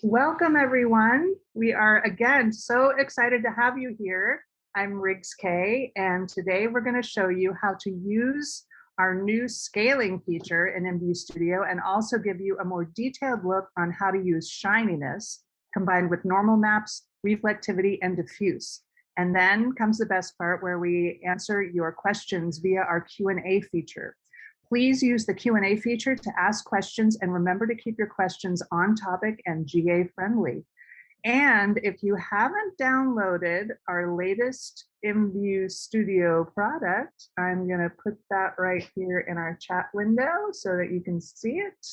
Welcome, everyone. We are again so excited to have you here. I'm Riggs Kay, and today we're going to show you how to use our new scaling feature in IMVU Studio and also give you a more detailed look on how to use Shininess combined with normal maps, reflectivity, and diffuse. And then comes the best part where we answer your questions via our Q&A feature. Please use the Q&A feature to ask questions and remember to keep your questions on topic and GA friendly. And if you haven't downloaded our latest IMVU Studio product, I'm going to put that right here in our chat window so that you can see it.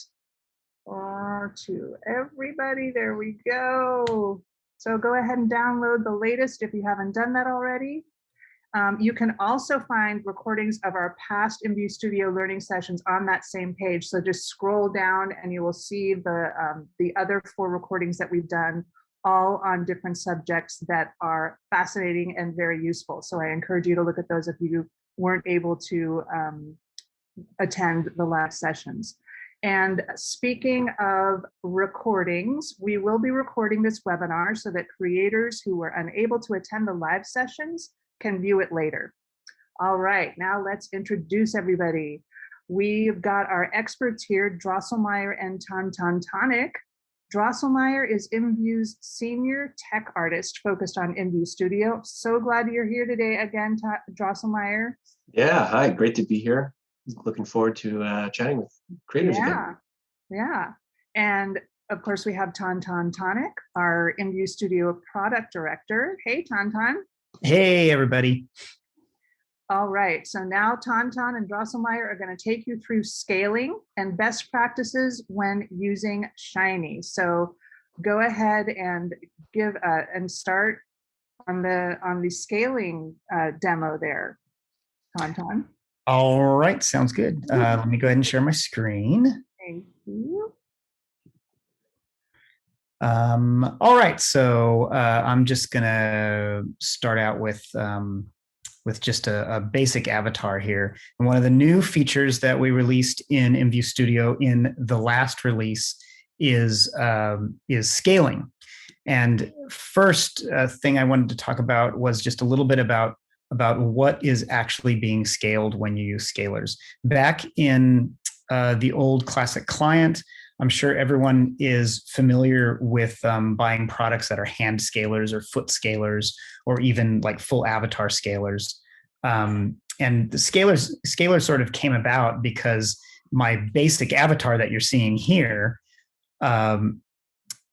To everybody, there we go. So go ahead and download the latest if you haven't done that already. You can also find recordings of our past IMVU Studio learning sessions on that same page. So just scroll down and you will see the other 4 recordings that we've done, all on different subjects that are fascinating and very useful. So I encourage you to look at those if you weren't able to attend the last sessions. And speaking of recordings, we will be recording this webinar so that creators who were unable to attend the live sessions can view it later. All right, now let's introduce everybody. We've got our experts here, Drosselmeyer and Tonic. Drosselmeyer is IMVU's senior tech artist focused on IMVU Studio. So glad you're here today again, Drosselmeyer. Yeah, hi, great to be here. Looking forward to chatting with creators again. Yeah, and of course we have Tonic, our IMVU Studio product director. Hey, Ton. Hey, everybody. All right, so now Ton and Drosselmeyer are going to take you through scaling and best practices when using Shiny. So go ahead and give and start on the scaling demo there, Ton. All right, sounds good. Let me go ahead and share my screen. Thank you. All right, so I'm just gonna start out with just a basic avatar here. And one of the new features that we released in IMVU Studio in the last release is scaling. And first thing I wanted to talk about was just a little bit about what is actually being scaled when you use scalars. Back in the old classic client, I'm sure everyone is familiar with buying products that are hand scalars or foot scalars, or even like full avatar scalars. And the scalars sort of came about because my basic avatar that you're seeing here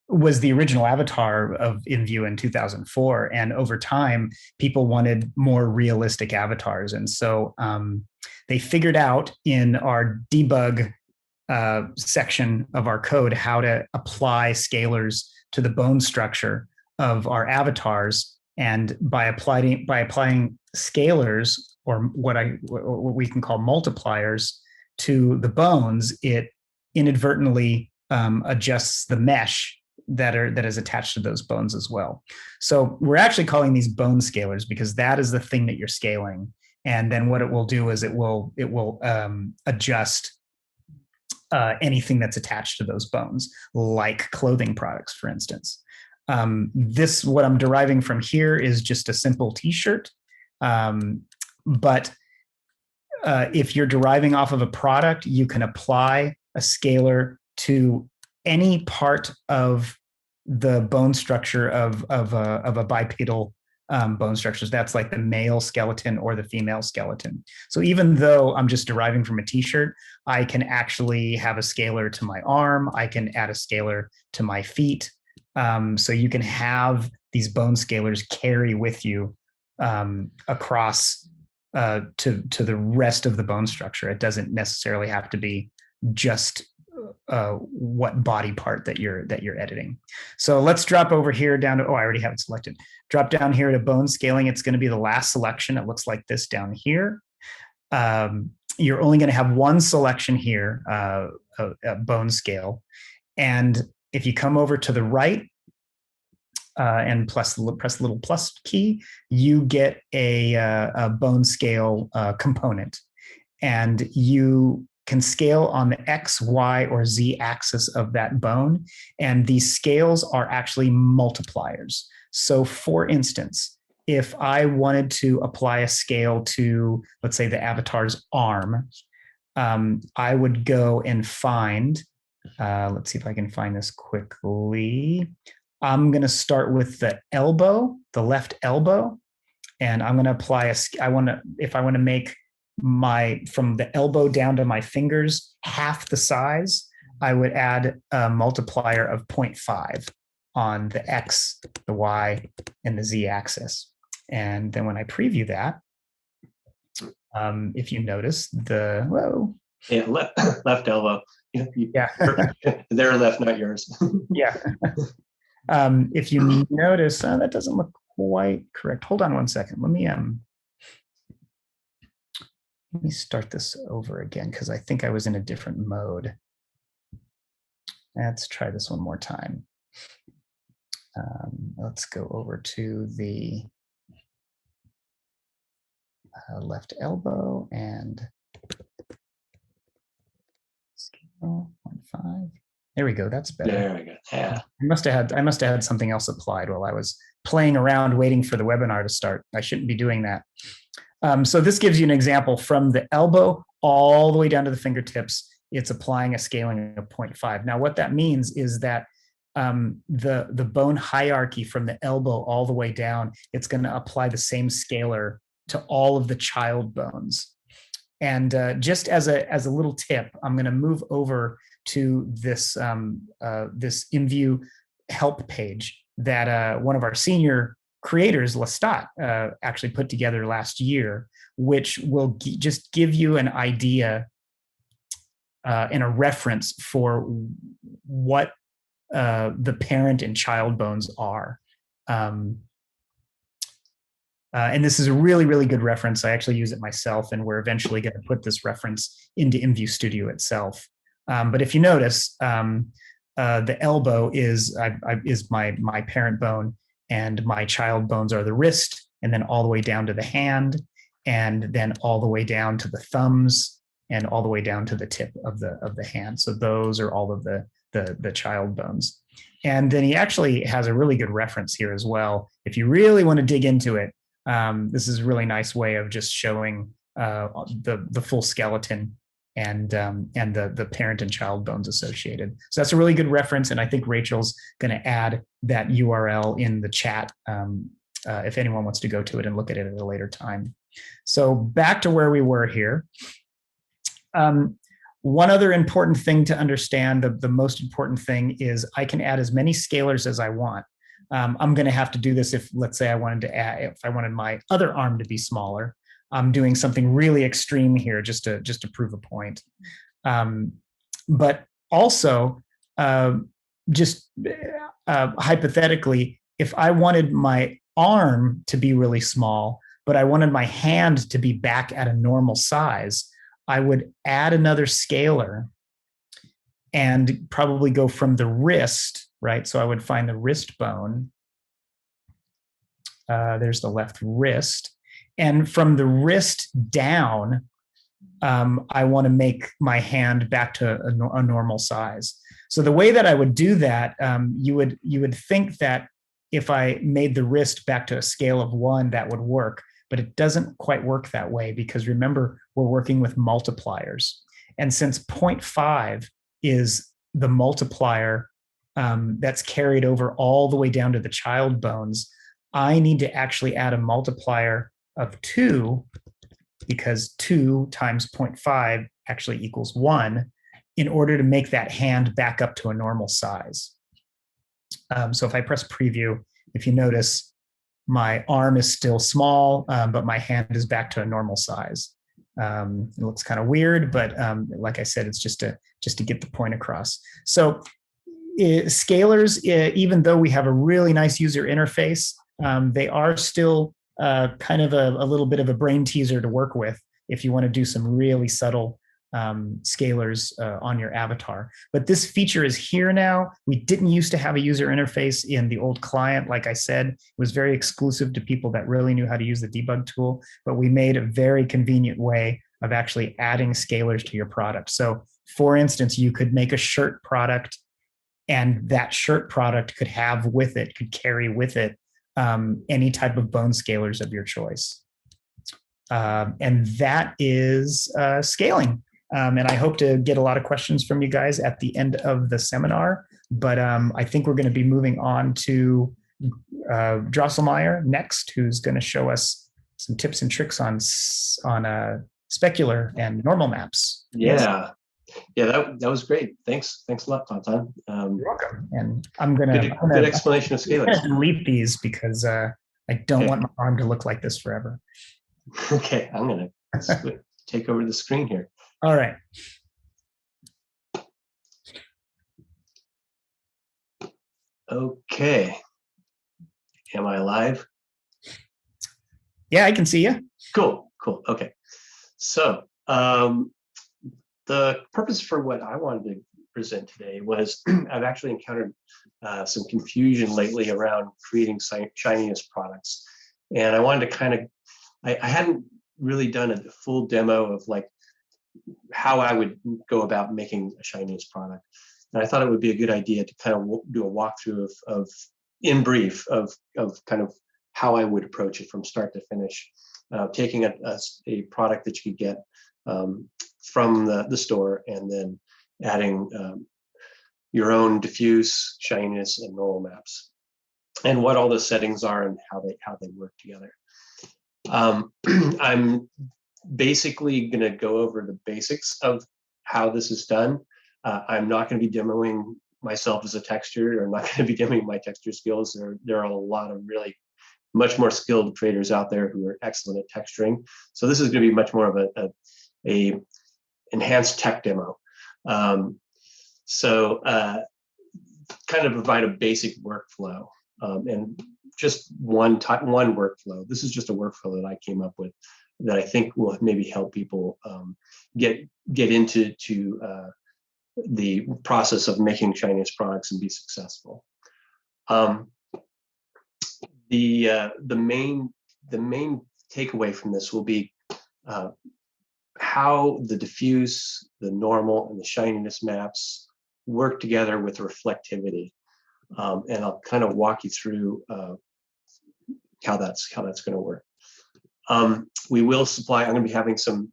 was the original avatar of IMVU in 2004. And over time, people wanted more realistic avatars. And so they figured out in our debug section of our code how to apply scalars to the bone structure of our avatars. And by applying scalars, or what we can call multipliers, to the bones, it inadvertently adjusts the mesh that is attached to those bones as well. So we're actually calling these bone scalars because that is the thing that you're scaling. And then what it will do is it will adjust anything that's attached to those bones, like clothing products, for instance. What I'm deriving from here is just a simple t-shirt. But if you're deriving off of a product, you can apply a scalar to any part of the bone structure of a bipedal bone structures. That's like the male skeleton or the female skeleton. So even though I'm just deriving from a t-shirt, I can actually have a scalar to my arm. I can add a scalar to my feet. So you can have these bone scalars carry with you across to the rest of the bone structure. It doesn't necessarily have to be just what body part that you're editing. So let's drop over here down to, I already have it selected. Drop down here to bone scaling. It's going to be the last selection. It looks like this down here. You're only going to have one selection here, a bone scale. And if you come over to the right and press the little plus key, you get a bone scale component. And you can scale on the X, Y, or Z axis of that bone. And these scales are actually multipliers. So for instance, if I wanted to apply a scale to, let's say, the avatar's arm, I would go and find, let's see if I can find this quickly. I'm going to start with the elbow, the left elbow, and I'm going to apply if I want to make from the elbow down to my fingers half the size, I would add a multiplier of 0.5 on the X, the Y, and the Z axis. And then when I preview that, if you notice yeah, left elbow. Yeah. Their left, not yours. Yeah. If you notice, that doesn't look quite correct. Hold on one second. Let me start this over again because I think I was in a different mode. Let's try this one more time. Let's go over to the left elbow and scale 0.5. There we go. That's better. There we go. Yeah. I must have had something else applied while I was playing around waiting for the webinar to start. I shouldn't be doing that. So this gives you an example from the elbow all the way down to the fingertips. It's applying a scaling of 0.5. Now, what that means is that the bone hierarchy from the elbow all the way down, it's going to apply the same scalar to all of the child bones. And just as a little tip, I'm going to move over to this this IMVU help page that one of our senior creators, Lestat, actually put together last year, which will just give you an idea and a reference for what the parent and child bones are. And this is a really, really good reference. I actually use it myself, and we're eventually going to put this reference into IMVU Studio itself. But if you notice, the elbow is my parent bone, and my child bones are the wrist, and then all the way down to the hand, and then all the way down to the thumbs, and all the way down to the tip of the hand. So those are all of the child bones. And then he actually has a really good reference here as well. If you really want to dig into it, this is a really nice way of just showing the full skeleton and the parent and child bones associated. So that's a really good reference, and I think Rachel's going to add that URL in the chat if anyone wants to go to it and look at it at a later time. So back to where we were here. One other important thing to understand, the most important thing, is I can add as many scalars as I want. I'm going to have to do this if, let's say, if I wanted my other arm to be smaller. I'm doing something really extreme here just to prove a point. But also, hypothetically, if I wanted my arm to be really small, but I wanted my hand to be back at a normal size, I would add another scalar and probably go from the wrist, right? So I would find the wrist bone. There's the left wrist. And from the wrist down, I want to make my hand back to a normal size. So the way that I would do that, you would think that if I made the wrist back to a scale of 1, that would work. But it doesn't quite work that way, because remember, we're working with multipliers. And since 0.5 is the multiplier that's carried over all the way down to the child bones, I need to actually add a multiplier of 2, because 2 times 0.5 actually equals 1, in order to make that hand back up to a normal size. So if I press preview, if you notice, my arm is still small, but my hand is back to a normal size. It looks kind of weird, but like I said, it's just to get the point across. So scalars, even though we have a really nice user interface, they are still kind of a little bit of a brain teaser to work with if you want to do some really subtle scalars on your avatar. But this feature is here now. We didn't used to have a user interface in the old client. Like I said, it was very exclusive to people that really knew how to use the debug tool, but we made a very convenient way of actually adding scalars to your product. So for instance, you could make a shirt product, and that shirt product could carry with it any type of bone scalars of your choice. And that is scaling. And I hope to get a lot of questions from you guys at the end of the seminar. But I think we're going to be moving on to Drosselmeyer next, who's going to show us some tips and tricks on specular and normal maps. Yeah. Yeah, that was great. Thanks a lot, Tonton. You're welcome. And I'm gonna good explanation of scalars. Delete these because I don't want my arm to look like this forever. Okay, I'm gonna take over the screen here. All right. Okay. Am I live? Yeah, I can see you. Cool. Okay. So the purpose for what I wanted to present today was I've actually encountered some confusion lately around creating Shininess products. And I wanted to kind of, I hadn't really done a full demo of like how I would go about making a Shininess product. And I thought it would be a good idea to kind of do a walkthrough of in brief, of kind of how I would approach it from start to finish, taking a product that you could get from the store and then adding your own diffuse, shininess, and normal maps, and what all the settings are and how they work together. I'm basically going to go over the basics of how this is done. I'm not going to be demoing myself as a texturer, or I'm not going to be demoing my texture skills. There are a lot of really much more skilled traders out there who are excellent at texturing. So this is going to be much more of a enhanced tech demo. So kind of provide a basic workflow and just one workflow. This is just a workflow that I came up with that I think will maybe help people get into the process of making Shininess products and be successful. The main takeaway from this will be how the diffuse, the normal, and the Shininess maps work together with reflectivity, and I'll kind of walk you through how that's going to work. We will supply. I'm going to be having some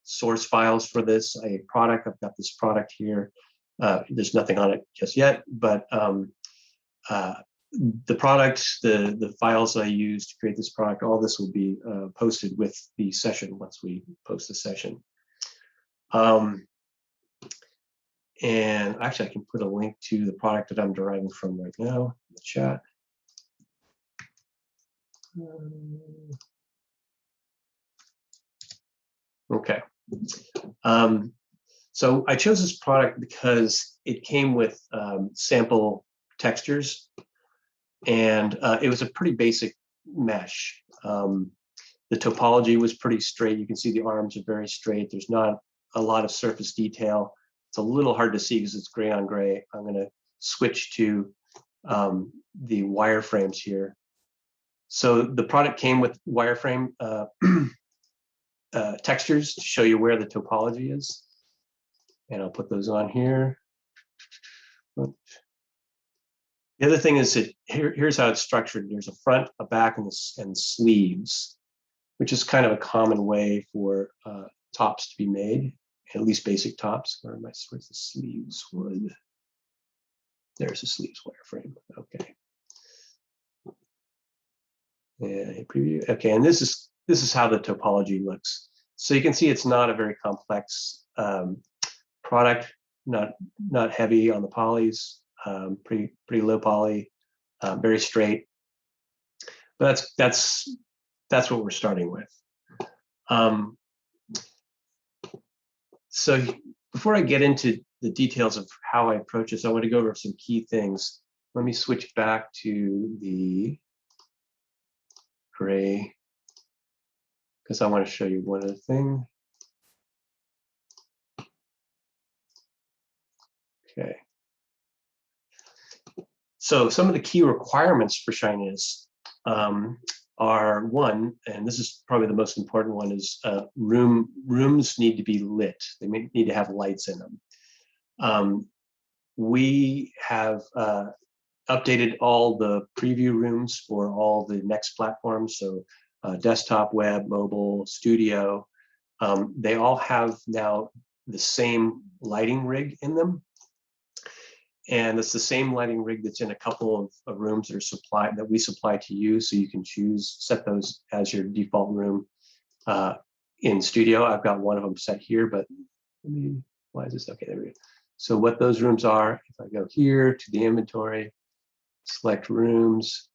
source files for this. I've got this product here. There's nothing on it just yet, but the product, the files I used to create this product, all this will be posted with the session once we post the session. And actually, I can put a link to the product that I'm deriving from right now in the chat. Okay. So I chose this product because it came with sample textures, and it was a pretty basic mesh. The topology was pretty straight. You can see the arms are very straight. There's not a lot of surface detail. It's a little hard to see because it's gray on gray. I'm going to switch to the wireframes here. So the product came with wireframe textures to show you where the topology is. And I'll put those on here. The other thing is that here's how it's structured. There's a front, a back, and sleeves, which is kind of a common way for tops to be made, at least basic tops. Where's the sleeves wood? There's the sleeves wireframe. Okay. And preview. Okay, and this is how the topology looks. So you can see it's not a very complex product, not heavy on the polys, pretty low poly, very straight. But that's what we're starting with. So before I get into the details of how I approach this, I want to go over some key things. Let me switch back to the gray because I want to show you one other thing. Okay. So some of the key requirements for Shininess are one, and this is probably the most important one, is rooms need to be lit. They need to have lights in them. We have updated all the preview rooms for all the next platforms, so desktop, web, mobile, studio. They all have now the same lighting rig in them. And it's the same lighting rig that's in a couple of rooms that we supply to you. So you can set those as your default room in Studio. I've got one of them set here, but why is this? Okay, there we go. So what those rooms are, if I go here to the inventory, select rooms,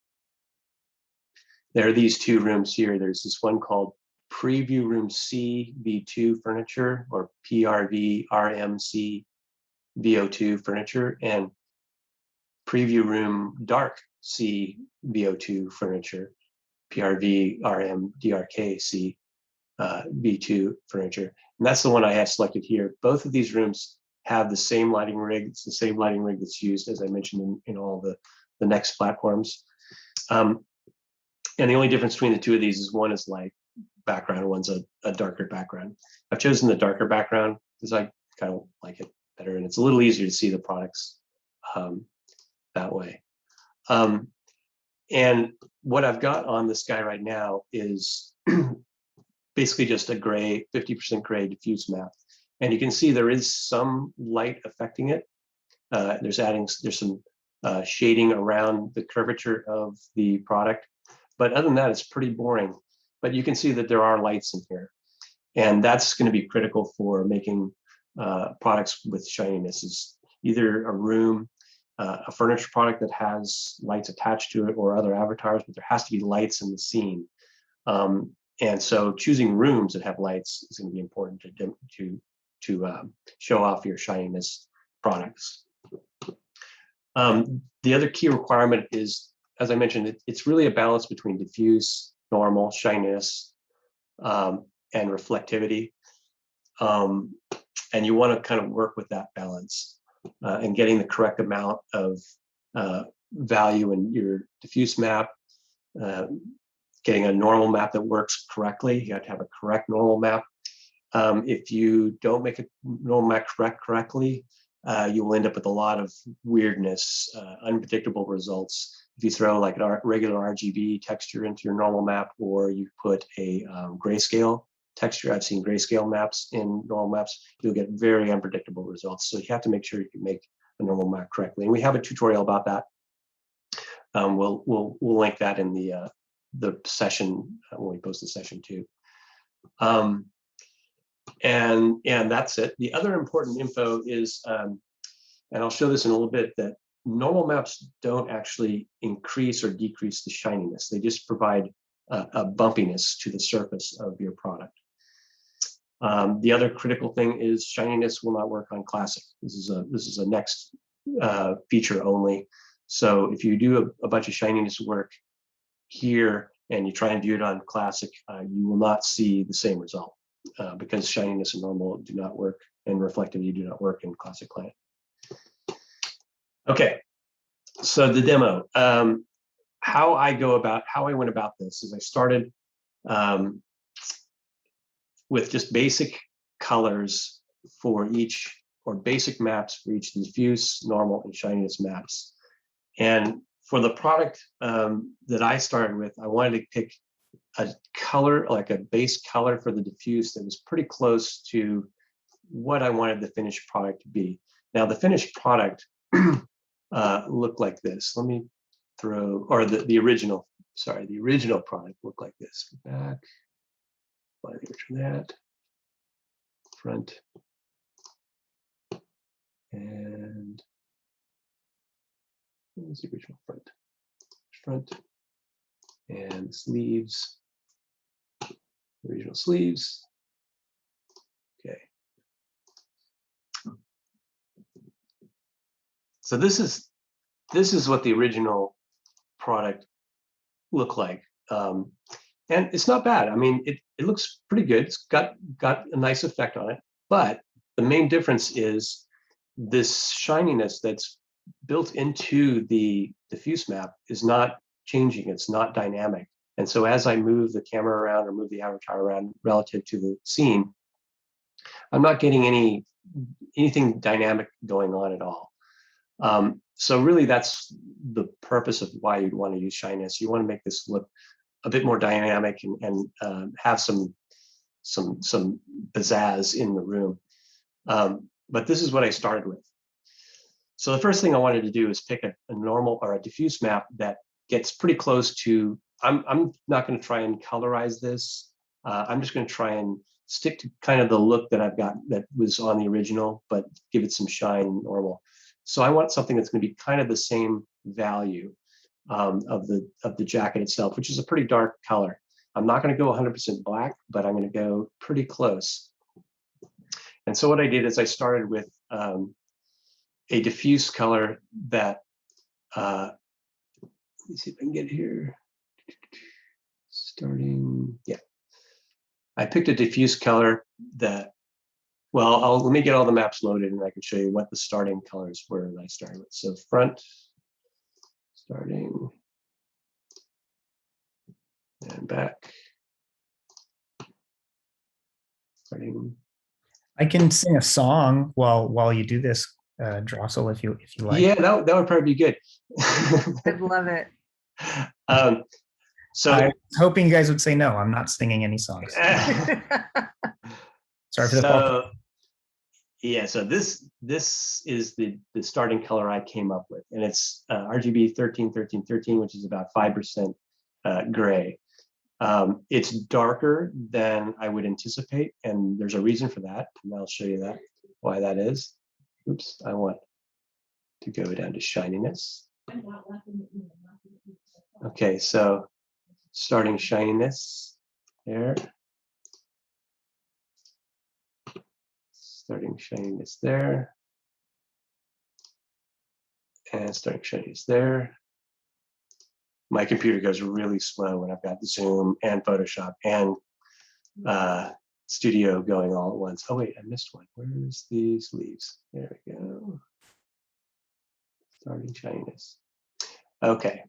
there are these two rooms here. There's this one called Preview Room C V2 Furniture, or PRV RMC VO2 Furniture, and Preview Room Dark C VO2 Furniture, PRV RM DRK C V2 Furniture. And that's the one I have selected here. Both of these rooms have the same lighting rig. It's the same lighting rig that's used, as I mentioned, in all the next platforms. And the only difference between the two of these is one is light background, one's a darker background. I've chosen the darker background because I kind of like it better, and it's a little easier to see the products that way. And what I've got on this guy right now is basically just a gray, 50% gray diffuse map. And you can see there is some light affecting it. There's some shading around the curvature of the product. But other than that, it's pretty boring. But you can see that there are lights in here. And that's going to be critical for making products with shininess, is either a room, a furniture product that has lights attached to it, or other avatars, but there has to be lights in the scene. And so choosing rooms that have lights is going to be important to show off your shininess products. The other key requirement is, as I mentioned, it's really a balance between diffuse, normal, shininess, and reflectivity. And you want to kind of work with that balance and getting the correct amount of value in your diffuse map, getting a normal map that works correctly. You have to have a correct normal map. If you don't make a normal map correctly, you will end up with a lot of weirdness, unpredictable results. If you throw like a regular RGB texture into your normal map, or you put a grayscale texture, I've seen grayscale maps in normal maps, you'll get very unpredictable results. So you have to make sure you can make a normal map correctly. And we have a tutorial about that. We'll link that in the session when we post the session too. And that's it. The other important info is, and I'll show this in a little bit, that normal maps don't actually increase or decrease the shininess. They just provide a bumpiness to the surface of your product. The other critical thing is shininess will not work on classic. This is a next feature only. So if you do a bunch of shininess work here and you try and view it on classic, you will not see the same result because shininess and normal do not work, and reflectivity do not work in classic client. Okay, so the demo. How I went about this is I started with just basic colors for each, or basic maps for each diffuse, normal, and shininess maps. And for the product that I started with, I wanted to pick a color, like a base color for the diffuse that was pretty close to what I wanted the finished product to be. Now the finished product looked like this. Let me throw, or the original product looked like this. Back, that, front, and where's the original front? Front and sleeves, original sleeves. Okay. So this is what the original product looked like. And it's not bad. I mean, it looks pretty good. It's got a nice effect on it. But the main difference is this shininess that's built into the diffuse map is not changing. It's not dynamic. And so as I move the camera around or move the avatar around relative to the scene, I'm not getting anything dynamic going on at all. So really that's the purpose of why you'd want to use shininess. You want to make this look a bit more dynamic and have some pizzazz in the room. But this is what I started with. So the first thing I wanted to do is pick a normal or a diffuse map that gets pretty close to, I'm not going to try and colorize this. I'm just going to try and stick to kind of the look that I've got that was on the original, but give it some shine normal. So I want something that's going to be kind of the same value of the jacket itself, which is a pretty dark color. I'm not going to go 100% black, but I'm going to go pretty close. And so what I did is I started with a diffuse color that, let me see if I can get here. Starting, yeah. I picked a diffuse color that, well, let me get all the maps loaded and I can show you what the starting colors were that I started with. So front, starting, and back, starting. I can sing a song while you do this, Drossel, if you like. Yeah, that would probably be good. I'd love it. So I was hoping you guys would say no. I'm not singing any songs. Sorry for the fault. Yeah, so this is the starting color I came up with, and it's RGB 131313, which is about 5% gray. It's darker than I would anticipate, and there's a reason for that, and I'll show you why that is. Oops, I want to go down to shininess. Okay, so starting shininess there. Starting shininess there. And starting shininess there. My computer goes really slow when I've got Zoom and Photoshop and Studio going all at once. Oh wait, I missed one. Where's these leaves? There we go. Starting shininess. Okay.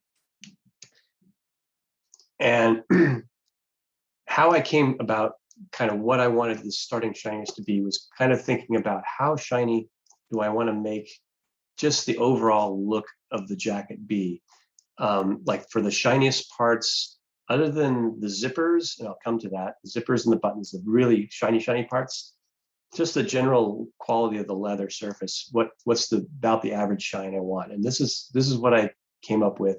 And how I came about kind of what I wanted the starting shininess to be was kind of thinking about how shiny do I want to make just the overall look of the jacket be. Like for the shiniest parts, other than the zippers, and I'll come to that, the zippers and the buttons, the really shiny parts, just the general quality of the leather surface. What's about the average shine I want? And this is what I came up with.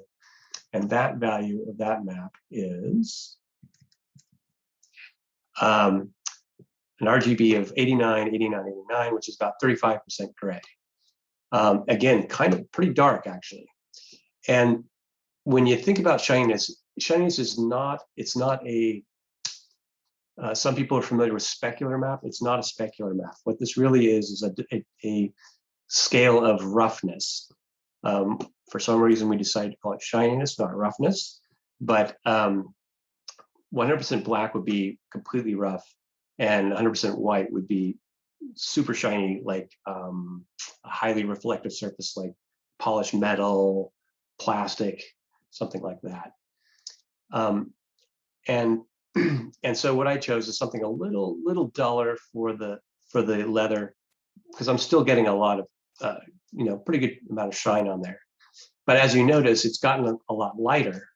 And that value of that map is an RGB of 89, 89, 89, which is about 35% gray. Again, kind of pretty dark actually. And when you think about shininess is not, it's not a, some people are familiar with specular map. It's not a specular map. What this really is a scale of roughness. For some reason, we decided to call it shininess, not roughness. But 100% black would be completely rough, and 100% white would be super shiny, like a highly reflective surface, like polished metal, plastic, something like that. And so what I chose is something a little duller for the leather, because I'm still getting a lot of pretty good amount of shine on there. But as you notice, it's gotten a lot lighter,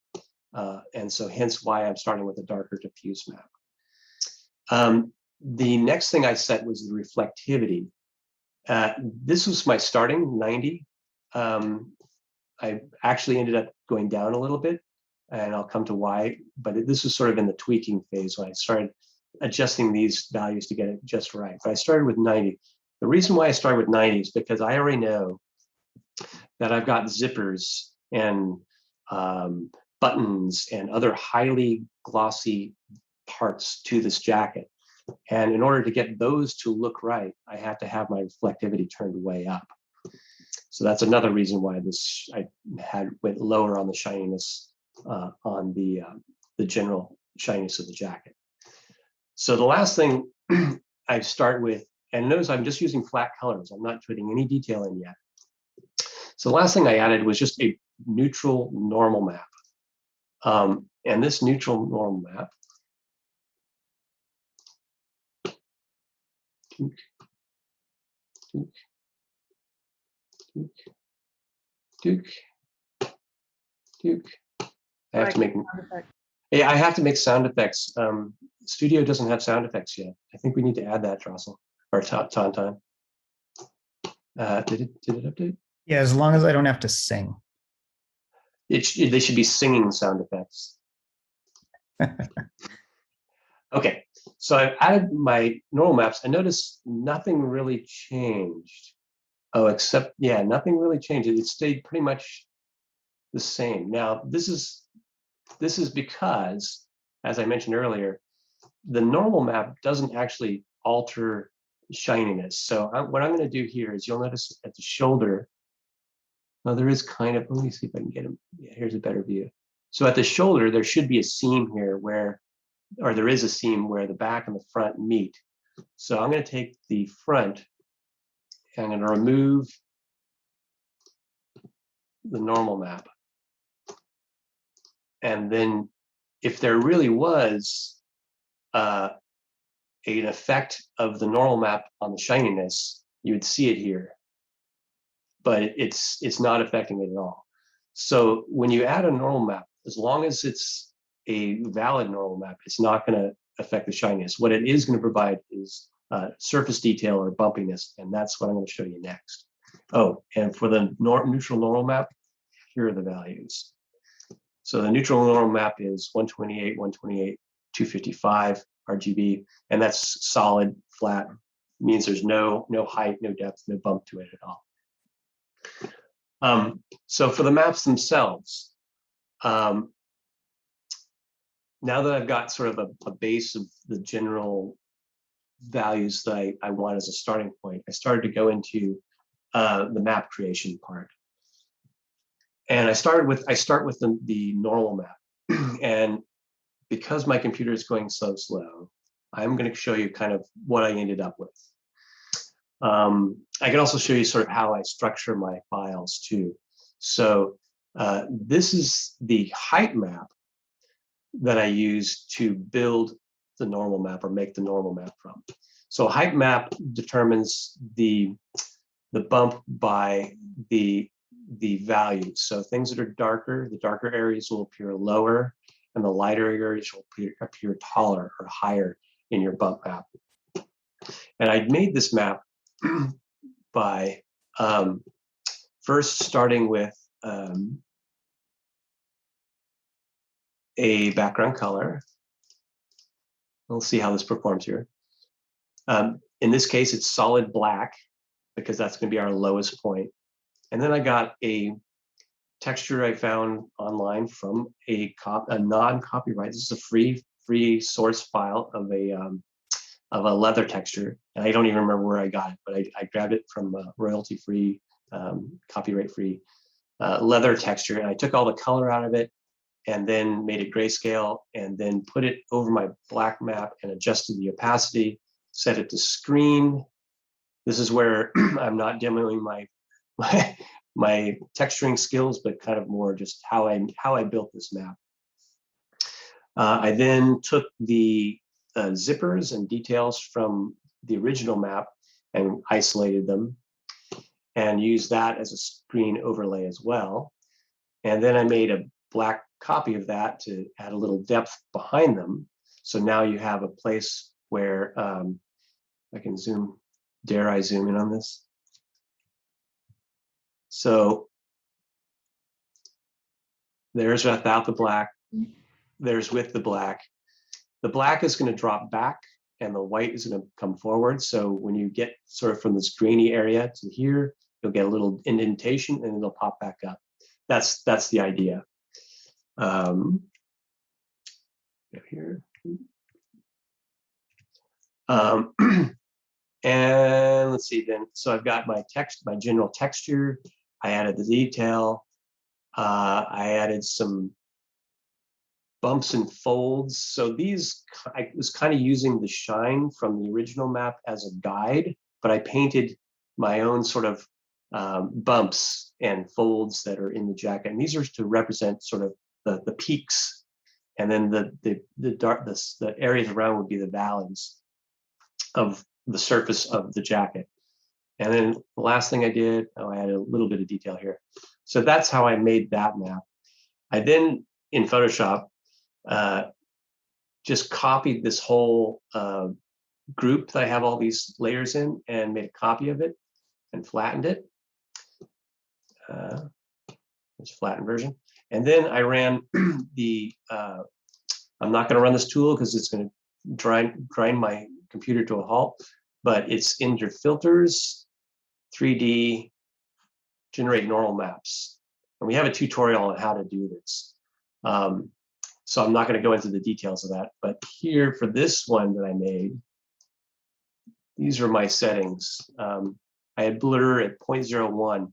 and so hence why I'm starting with a darker diffuse map. The next thing I set was the reflectivity. This was my starting 90. I actually ended up going down a little bit, and I'll come to why, but this was sort of in the tweaking phase when I started adjusting these values to get it just right. But I started with 90. The reason why I started with 90 is because I already know that I've got zippers and buttons and other highly glossy parts to this jacket. And in order to get those to look right, I have to have my reflectivity turned way up. So that's another reason why I went lower on the shininess, on the general shininess of the jacket. So the last thing I start with, and notice I'm just using flat colors. I'm not putting any detail in yet. So the last thing I added was just a neutral normal map. And this neutral normal map, I have to make, yeah, I have to make sound effects. Studio doesn't have sound effects yet. I think we need to add that, Drossel, or Tauntaun. Did it update? Yeah, as long as I don't have to sing. They should be singing sound effects. Okay, so I've added my normal maps. I noticed nothing really changed. Oh, except, yeah, nothing really changed. It stayed pretty much the same. Now, this is because, as I mentioned earlier, the normal map doesn't actually alter shininess. So what I'm going to do here is, you'll notice at the shoulder, now there is kind of, let me see if I can get him. Yeah, here's a better view. So at the shoulder, there should be a seam here where, or there is a seam where the back and the front meet. So I'm going to take the front and I'm going to remove the normal map. And then if there really was an effect of the normal map on the shininess, you would see it here. But it's not affecting it at all. So when you add a normal map, as long as it's a valid normal map, it's not going to affect the shininess. What it is going to provide is surface detail or bumpiness, and that's what I'm going to show you next. Oh, and for the neutral normal map, here are the values. So the neutral normal map is 128, 128, 255 RGB, and that's solid, flat. Means there's no height, no depth, no bump to it at all. So for the maps themselves, now that I've got sort of a base of the general values that I want as a starting point, I started to go into the map creation part. And I start with the normal map. And because my computer is going so slow, I'm going to show you kind of what I ended up with. I can also show you sort of how I structure my files too. So this is the height map that I use to build the normal map or make the normal map from. So height map determines the bump by the values. So things that are darker, the darker areas will appear lower, and the lighter areas will appear taller or higher in your bump map. And I made this map by first starting with a background color. We'll see how this performs here. In this case, it's solid black because that's going to be our lowest point. And then I got a texture I found online from a non-copyright. This is a free source file of a leather texture, and I don't even remember where I got it, but I grabbed it from royalty-free, copyright-free leather texture, and I took all the color out of it, and then made it grayscale, and then put it over my black map and adjusted the opacity, set it to screen. This is where I'm not demoing my texturing skills, but kind of more just how I built this map. I then took the zippers and details from the original map and isolated them and used that as a screen overlay as well. And then I made a black copy of that to add a little depth behind them. So now you have a place where I can zoom, dare I zoom in on this? So there's without the black, there's with the black. The black is going to drop back and the white is going to come forward. So when you get sort of from this grainy area to here, you'll get a little indentation and it'll pop back up. That's the idea. Here. And let's see then. So I've got my text, my general texture. I added the detail. I added some bumps and folds. So these, I was kind of using the shine from the original map as a guide, but I painted my own sort of bumps and folds that are in the jacket. And these are to represent sort of the peaks and then the areas around would be the valleys of the surface of the jacket. And then the last thing I did, I added a little bit of detail here. So that's how I made that map. I then, in Photoshop, just copied this whole group that I have all these layers in and made a copy of it and flattened it. This flattened version. And then I ran the, I'm not going to run this tool because it's going to grind my computer to a halt, but it's in your filters, 3D, generate normal maps. And we have a tutorial on how to do this. So I'm not going to go into the details of that, but here for this one that I made, these are my settings. I had blur at 0.01,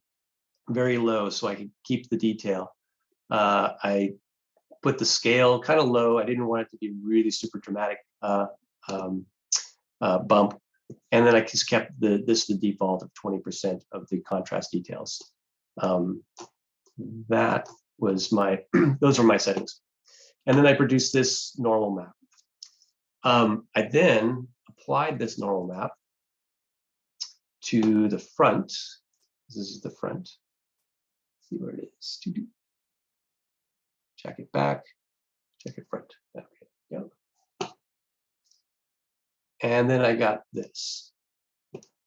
very low, so I could keep the detail. I put the scale kind of low. I didn't want it to be really super dramatic bump. And then I just kept the default of 20% of the contrast details. That was my, those were my settings. And then I produced this normal map. I then applied this normal map to the front. This is the front. Let's see where it is. Check it back, check it front. Okay, yeah. And then I got this.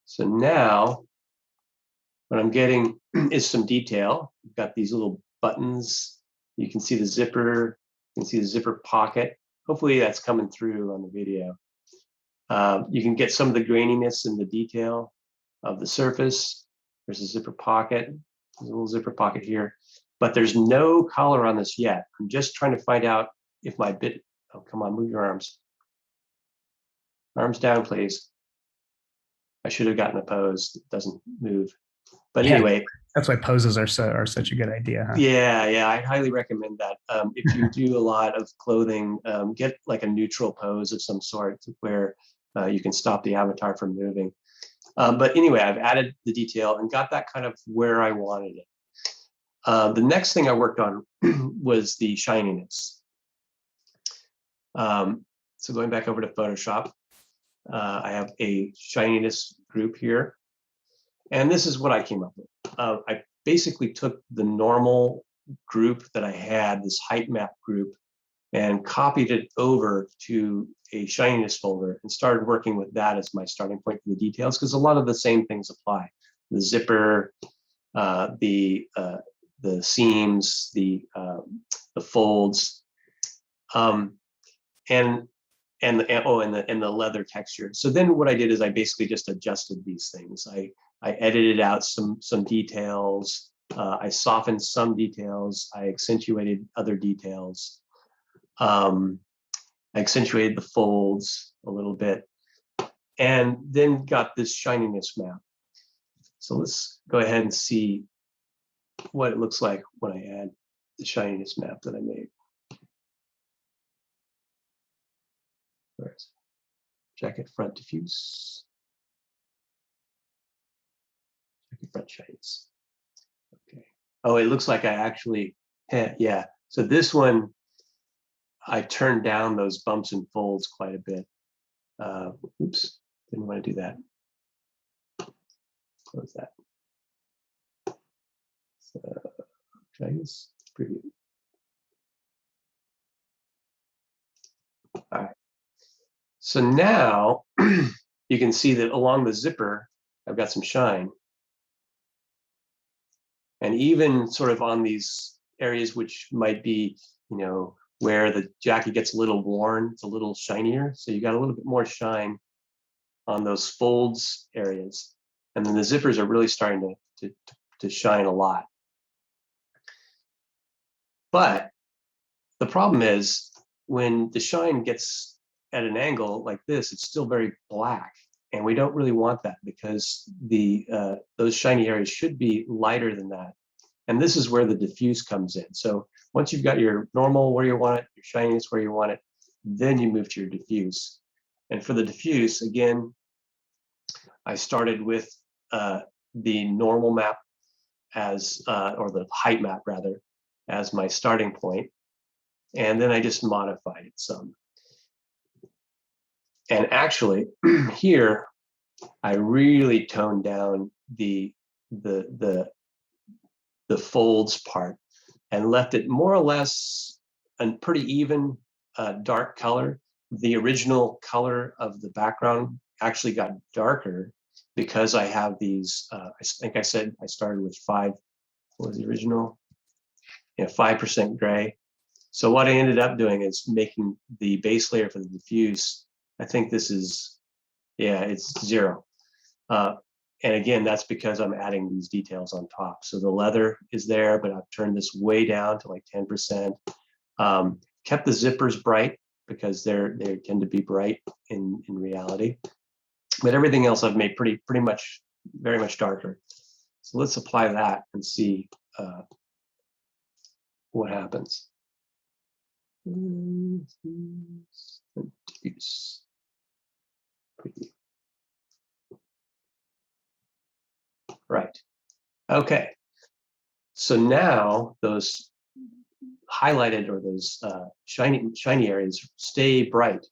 So now what I'm getting is some detail. We've got these little buttons. You can see the zipper. You can see the zipper pocket. Hopefully that's coming through on the video. You can get some of the graininess in the detail of the surface. There's a zipper pocket. There's a little zipper pocket here, but there's no color on this yet. I'm just trying to find out if my bit, oh, come on, move your arms. Arms down, please. I should have gotten a pose that doesn't move. But anyway. That's why poses are such a good idea, huh? Yeah, I highly recommend that. If you do a lot of clothing, get like a neutral pose of some sort where you can stop the avatar from moving. But anyway, I've added the detail and got that kind of where I wanted it. The next thing I worked on was the shininess. So going back over to Photoshop, I have a shininess group here. And this is what I came up with. I basically took the normal group that I had, this height map group, and copied it over to a shininess folder and started working with that as my starting point for the details, because a lot of the same things apply. The zipper, the seams, the folds, and the leather texture. So then what I did is I basically just adjusted these things. I edited out some details. I softened some details. I accentuated other details. I accentuated the folds a little bit, and then got this shininess map. So let's go ahead and see what it looks like when I add the shininess map that I made. Where's jacket front diffuse? Jacket front shades. Okay. Oh, it looks like I actually, yeah. So this one, I turned down those bumps and folds quite a bit. Oops, didn't want to do that. Close that. So, try this preview. All right. So now you can see that along the zipper, I've got some shine. And even sort of on these areas which might be, where the jacket gets a little worn, it's a little shinier. So you got a little bit more shine on those folds areas. And then the zippers are really starting to shine a lot. But the problem is when the shine gets at an angle like this, it's still very black. And we don't really want that because those shiny areas should be lighter than that. And this is where the diffuse comes in. So once you've got your normal where you want it, your shininess where you want it, then you move to your diffuse. And for the diffuse, again, I started with the normal map as, or the height map rather, as my starting point. And then I just modified it some. And actually, here, I really toned down the folds part and left it more or less a pretty even dark color. The original color of the background actually got darker because I have these, I think I said I started with 5, what was the original? Yeah, 5% gray. So what I ended up doing is making the base layer for the diffuse, I think this is, yeah, it's 0. And again, that's because I'm adding these details on top. So the leather is there, but I've turned this way down to like 10%. Kept the zippers bright because they tend to be bright in reality. But everything else I've made pretty much, very much darker. So let's apply that and see what happens. Diffuse. Right. Okay. So now those highlighted or those shiny areas stay bright,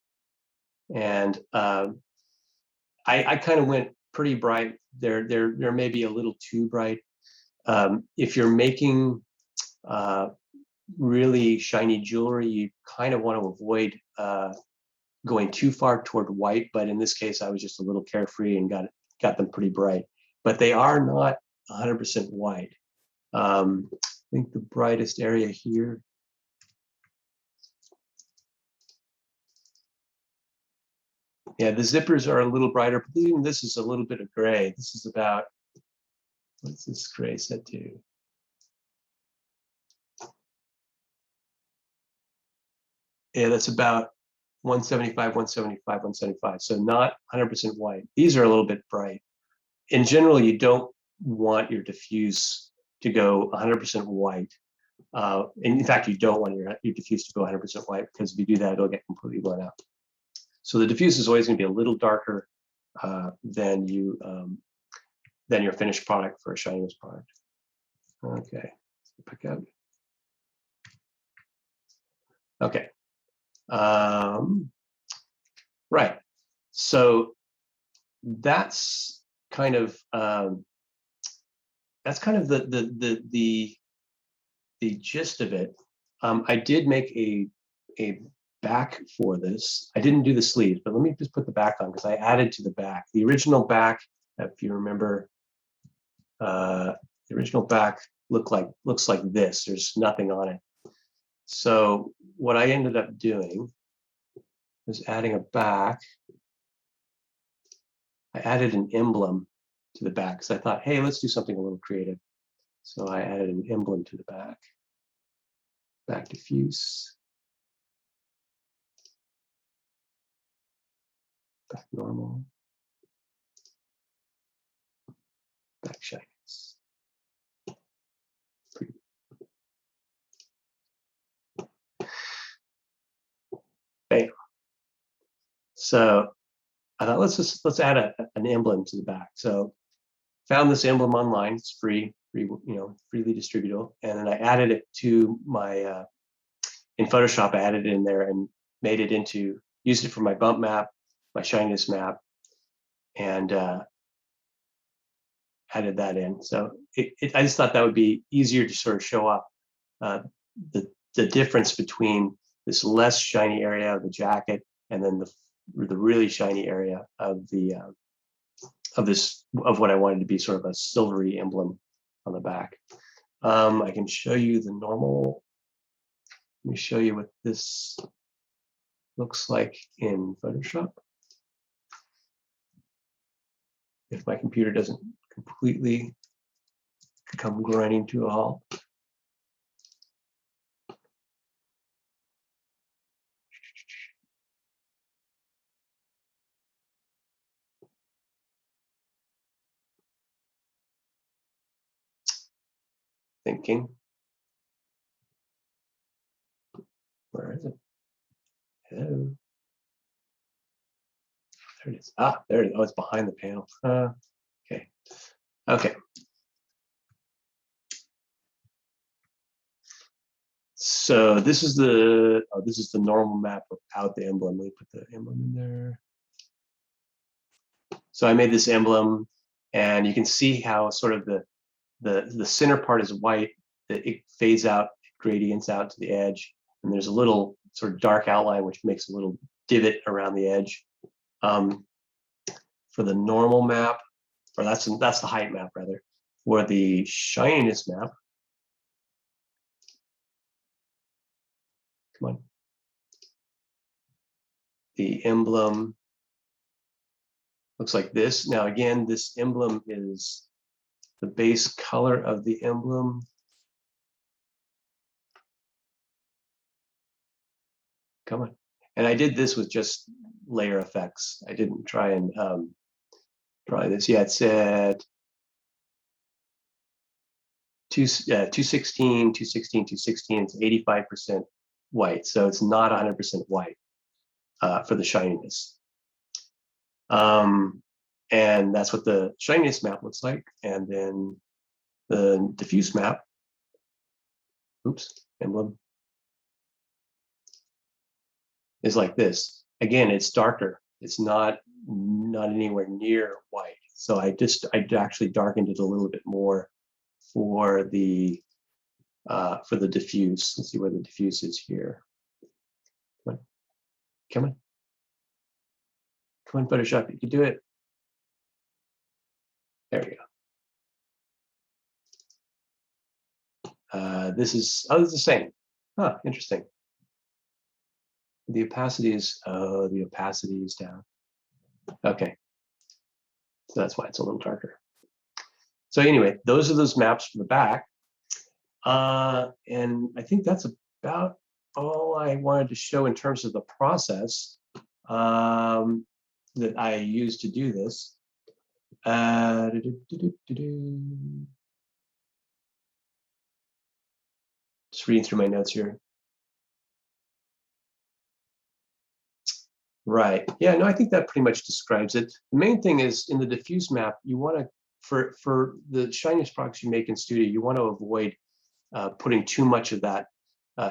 and I kind of went pretty bright. They're maybe a little too bright. If you're making really shiny jewelry, you kind of want to avoid going too far toward white. But in this case, I was just a little carefree and got them pretty bright. But they are not 100% white. I think the brightest area here. Yeah, the zippers are a little brighter, but even this is a little bit of gray. This is about, what's this gray set to? Yeah, that's about 175, 175, 175. So not 100% white. These are a little bit bright. In general, you don't want your diffuse to go 100% white. And in fact, you don't want your diffuse to go 100% white, because if you do that, it'll get completely blown out. So the diffuse is always going to be a little darker than your finished product for a Shininess product. Okay, pick up. Okay. Right. So that's kind of the gist of it. I did make a back for this. I didn't do the sleeves, but let me just put the back on because I added to the back. The original back, if you remember, the original back looks like this. There's nothing on it. So what I ended up doing was adding a back. I added an emblem to the back because I thought, hey, let's do something a little creative. So I added an emblem to the back. Back diffuse. Back normal. Back Shininess. Bam. So I thought let's add an emblem to the back. So found this emblem online. It's free, freely distributable. And then I added it to my in Photoshop. I added it in there and made it into, used it for my bump map, my Shininess map, and added that in. So I just thought that would be easier to sort of show up the difference between this less shiny area of the jacket and then the really shiny area of the of what I wanted to be sort of a silvery emblem on the back. I can show you the normal. Let me show you what this looks like in Photoshop. If my computer doesn't completely come grinding to a halt. Thinking. Where is it? Hello. There it is. Ah, there it is. Oh, it's behind the panel. Okay. Okay. So this is the normal map without the emblem. Let me put the emblem in there. So I made this emblem, and you can see how sort of the center part is white. It fades out, it gradients out to the edge, and there's a little sort of dark outline which makes a little divot around the edge. For the normal map, or that's the height map rather. For the shininess map, come on, the emblem looks like this. Now again, this emblem is the base color of the emblem. Come on. And I did this with just layer effects. I didn't try and draw this. Yeah, it said 216, 216, 216. It's 85% white. So it's not 100% white for the shininess. And that's what the shininess map looks like. And then the diffuse map, oops, emblem, is like this. Again, it's darker. It's not anywhere near white. So I actually darkened it a little bit more for the diffuse. Let's see where the diffuse is here. Come on, come on, come on, Photoshop. You can do it. There we go. This is it's the same. Huh, interesting. The opacity is down. Okay, so that's why it's a little darker. So anyway, those are those maps from the back. And I think that's about all I wanted to show in terms of the process that I used to do this. Just reading through my notes here. Right. Yeah, no, I think that pretty much describes it. The main thing is in the diffuse map, you want to, for the shininess products you make in Studio, you want to avoid putting too much of that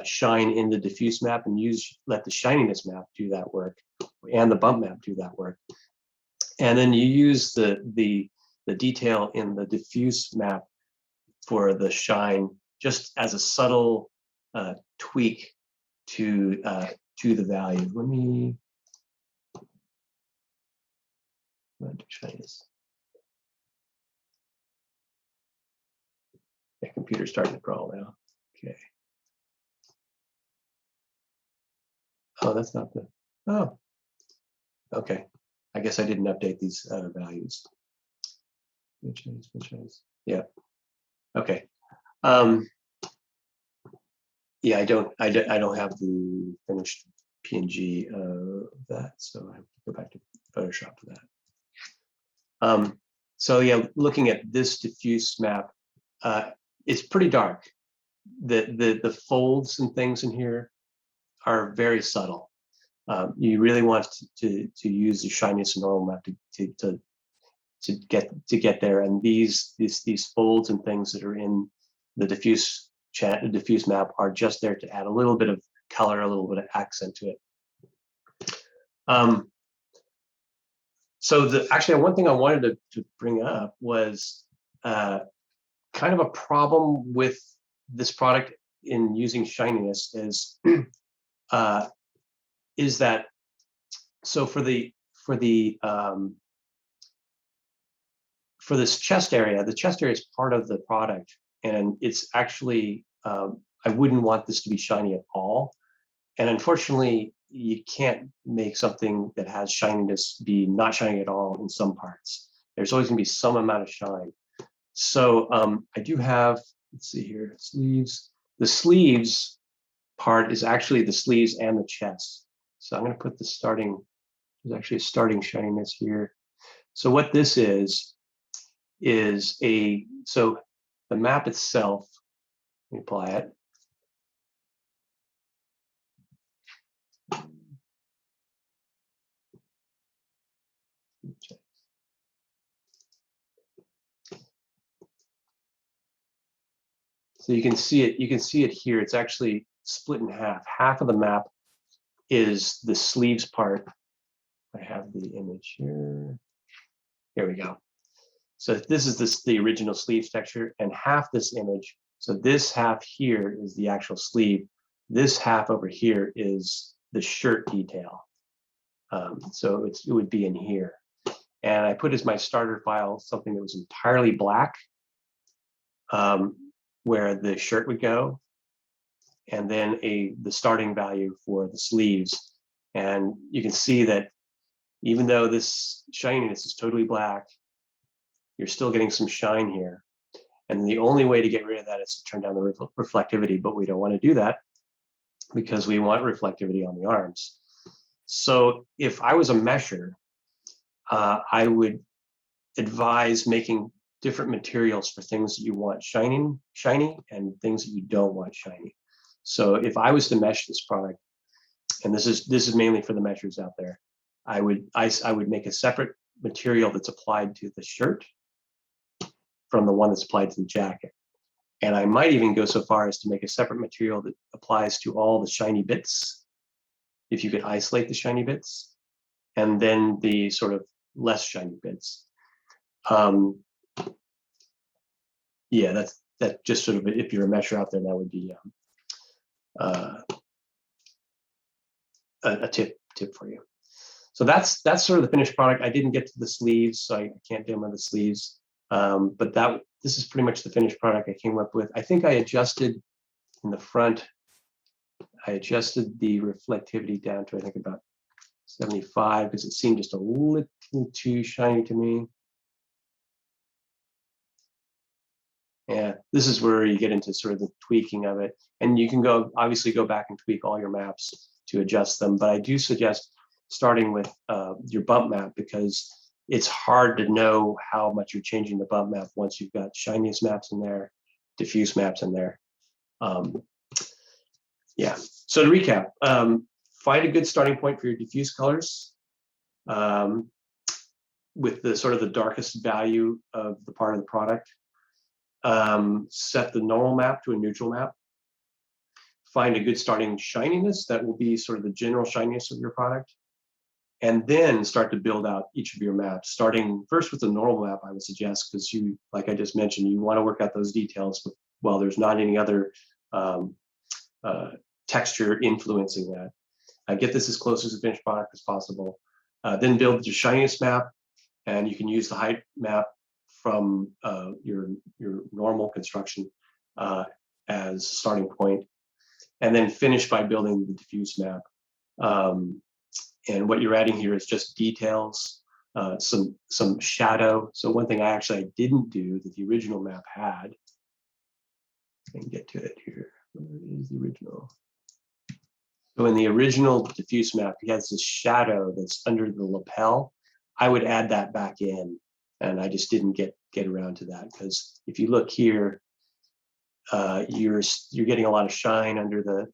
shine in the diffuse map and let the shininess map do that work and the bump map do that work. And then you use the detail in the diffuse map for the shine just as a subtle tweak to the value. Let me shininess. Yeah, computer's starting to crawl now. Okay. Oh, that's not the. Oh. Okay. I guess I didn't update these values. Yeah. Okay. Yeah, I don't have the finished PNG of that, so I have to go back to Photoshop for that. So yeah, looking at this diffuse map, it's pretty dark. The folds and things in here are very subtle. You really want to use the shininess and normal map to get there, and these folds and things that are in the diffuse map are just there to add a little bit of color, a little bit of accent to it. So actually one thing I wanted to bring up was kind of a problem with this product in using shininess is that, so for this chest area, the chest area is part of the product, and it's actually I wouldn't want this to be shiny at all. And unfortunately, you can't make something that has shininess be not shiny at all in some parts. There's always going to be some amount of shine. So I do have, let's see here, sleeves. The sleeves part is actually the sleeves and the chest. So I'm going to put there's actually a starting shininess here. So what this is so the map itself, let me apply it. So you can see it here. It's actually split in half. Half of the map is the sleeves part. I have the image here. Here we go. So this is the original sleeves texture, and half this image. So this half here is the actual sleeve. This half over here is the shirt detail. So it would be in here. And I put as my starter file something that was entirely black, where the shirt would go, and then the starting value for the sleeves. And you can see that even though this shininess is totally black, you're still getting some shine here. And the only way to get rid of that is to turn down the reflectivity, but we don't want to do that because we want reflectivity on the arms. So if I was a mesher, I would advise making different materials for things that you want shiny and things that you don't want shiny. So if I was to mesh this product, and this is mainly for the meshers out there, I would make a separate material that's applied to the shirt from the one that's applied to the jacket. And I might even go so far as to make a separate material that applies to all the shiny bits, if you could isolate the shiny bits, and then the sort of less shiny bits. Yeah, that's just sort of, if you're a mesher out there, that would be a tip for you. So that's sort of the finished product. I didn't get to the sleeves, so I can't demo the sleeves. But this is pretty much the finished product I came up with. I think I adjusted in the front. I adjusted the reflectivity down to, I think, about 75 because it seemed just a little too shiny to me. Yeah, this is where you get into sort of the tweaking of it. And you can obviously go back and tweak all your maps to adjust them. But I do suggest starting with your bump map, because it's hard to know how much you're changing the bump map once you've got shininess maps in there, diffuse maps in there. Yeah, so to recap, find a good starting point for your diffuse colors with the sort of the darkest value of the part of the product. Set the normal map to a neutral map. Find a good starting shininess that will be sort of the general shininess of your product. And then start to build out each of your maps, starting first with the normal map, I would suggest, because you, like I just mentioned, you want to work out those details while there's not any other texture influencing that. Get this as close as a finished product as possible. Then build your shininess map, and you can use the height map from your normal construction as starting point, and then finish by building the diffuse map. And what you're adding here is just details, some shadow. So one thing I didn't do that the original map had, I can get to it here. Where is the original? So in the original diffuse map, it has this shadow that's under the lapel. I would add that back in, and I just didn't get around to that, because if you look here, you're getting a lot of shine under the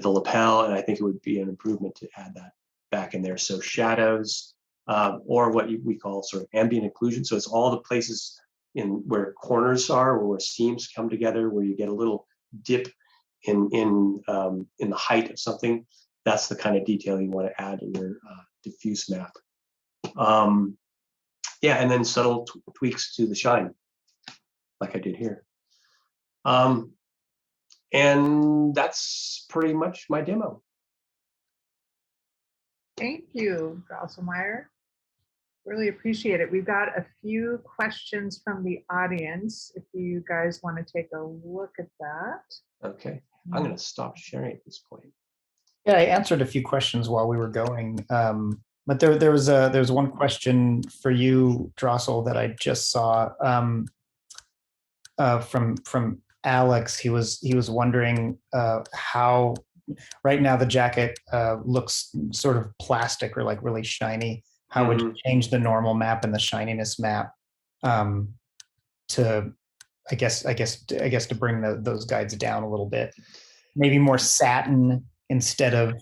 lapel, and I think it would be an improvement to add that back in there. So shadows, or what we call sort of ambient occlusion. So it's all the places in where corners are, or where seams come together, where you get a little dip in the height of something. That's the kind of detail you want to add in your diffuse map. Yeah, and then subtle tweaks to the shine, like I did here. And that's pretty much my demo. Thank you, Drosselmeyer. Really appreciate it. We've got a few questions from the audience, if you guys want to take a look at that. Okay, I'm going to stop sharing at this point. Yeah, I answered a few questions while we were going, but there was one question for you, Drossel, that I just saw from Alex. He was wondering how right now the jacket looks sort of plastic or like really shiny. How would you change the normal map and the shininess map to, I guess to bring those guides down a little bit? Maybe more satin instead of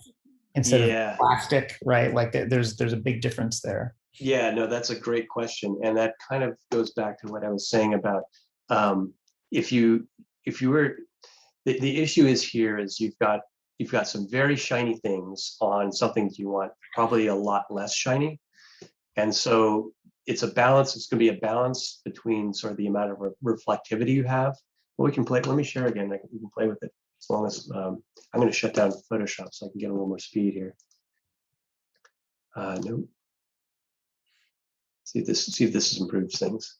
plastic, right? Like there's a big difference there. Yeah, no, that's a great question, and that kind of goes back to what I was saying about if you were, the issue is here is you've got some very shiny things on something that you want probably a lot less shiny. And so it's a balance. It's going to be a balance between sort of the amount of reflectivity you have. Well, we can play. Let me share again. We can play with it as long as I'm going to shut down Photoshop so I can get a little more speed here. No. See if this improves things.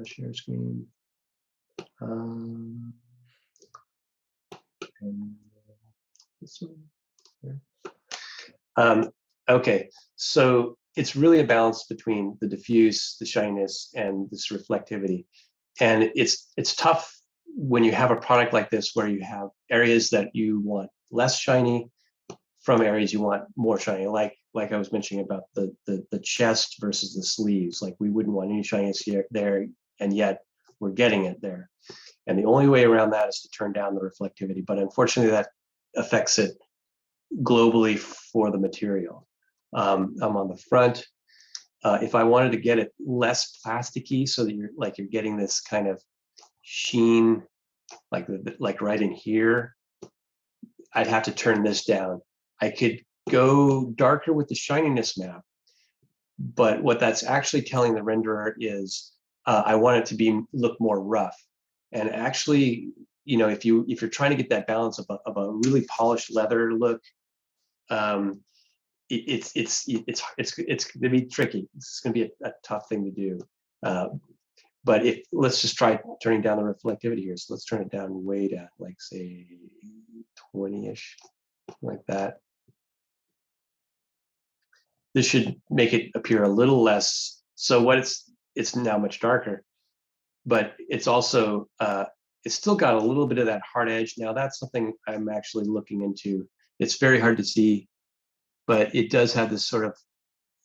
Share screen. And this one. There. Okay, so it's really a balance between the diffuse, the shininess, and this reflectivity. And it's tough when you have a product like this where you have areas that you want less shiny from areas you want more shiny, like I was mentioning about the chest versus the sleeves. Like we wouldn't want any shininess here there, and yet we're getting it there. And the only way around that is to turn down the reflectivity. But unfortunately, that affects it globally for the material. I'm on the front. If I wanted to get it less plasticky, so that you're getting this kind of sheen, like right in here, I'd have to turn this down. I could go darker with the shininess map, but what that's actually telling the renderer is I want it to look more rough. And actually, if you're trying to get that balance of a really polished leather look, it's going to be tricky. It's going to be a tough thing to do. But let's just try turning down the reflectivity here. So let's turn it down way down, like say 20-ish, like that. This should make it appear a little less. So it's now much darker, but it's also it's still got a little bit of that hard edge. Now that's something I'm actually looking into. It's very hard to see, but it does have this sort of